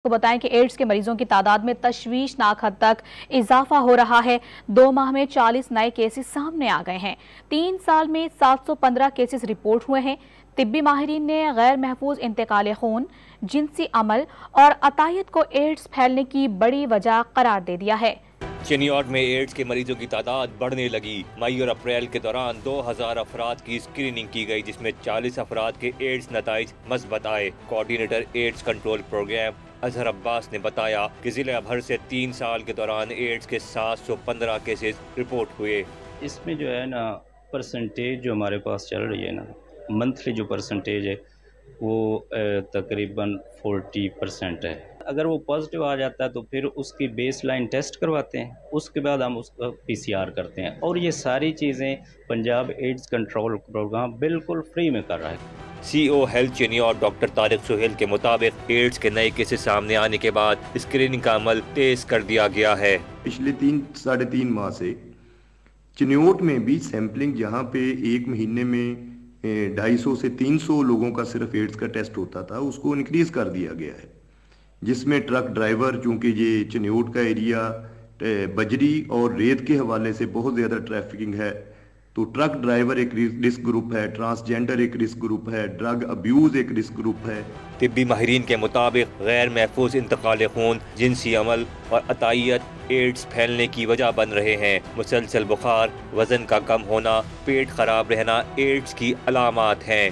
کو بتائیں کہ ایڈز کے مریضوں کی تعداد میں تشویشناک حد تک اضافہ ہو رہا ہے۔ 2 ماہ میں 40 نئے کیسز سامنے آ گئے ہیں۔ 3 سال میں 715 کیسز رپورٹ ہوئے ہیں۔ طبی ماہرین نے غیر محفوظ انتقال خون، جنسی عمل اور عطیت کو ایڈز پھیلنے کی بڑی وجہ قرار دے دیا ہے۔ چنیوٹ میں ایڈز کے مریضوں کی تعداد بڑھنے لگی۔ مئی اور اپریل کے دوران 2000 افراد کی اسکریننگ کی گئی، جس میں 40 افراد کے ایڈز نتائج مثبت آئے۔ Coordinator AIDS control programme Azhar Abbas نے بتایا کہ ضلع بھر سے 3 سال کے دوران ایڈز کے 715 کیسز رپورٹ ہوئے۔ اس میں جو ہے نا پرسنٹیج جو ہمارے پاس چل رہی ہے نا منتھلی جو پرسنٹیج ہے وہ تقریباً 40% ہے۔ اگر وہ پازیٹیو آ جاتا ہے تو پھر اس کی بیس لائن ٹیسٹ کرواتے ہیں، اس کے بعد ہم اس کا PCR کرتے ہیں، اور یہ ساری چیزیں پنجاب ایڈز کنٹرول پروگرام بالکل فری میں کر رہا ہے۔ CO health Chiniot doctor Tariq Sohail کے مطابق ایڈز کے نئے کیسز سامنے آنے کے بعد اسکریننگ کا عمل تیز کر دیا گیا ہے۔ پچھلے 3-3.5 ماہ سے چنیوٹ میں بھی سیمپلنگ، جہاں پہ ایک مہینے میں 250 سے 300 لوگوں کا صرف ایڈز کا ٹیسٹ ہوتا تھا، اس کو انکریز کر دیا گیا ہے، جس میں ٹرک ڈرائیور، چونکہ یہ چنیوٹ کا ایریا بجری اور ریت کے حوالے سے بہت زیادہ ٹریفکنگ ہے، تو ٹرک ڈرائیور ایک رسک گروپ ہے، ٹرانسجینڈر ایک رسک گروپ ہے، ڈرگ ابیوز ایک رسک گروپ ہے۔ طبی ماہرین کے مطابق غیر محفوظ انتقال خون، جنسی عمل اور عطیت ایڈز پھیلنے کی وجہ بن رہے ہیں۔ مسلسل بخار، وزن کا کم ہونا، پیٹ خراب رہنا ایڈز کی علامات ہیں۔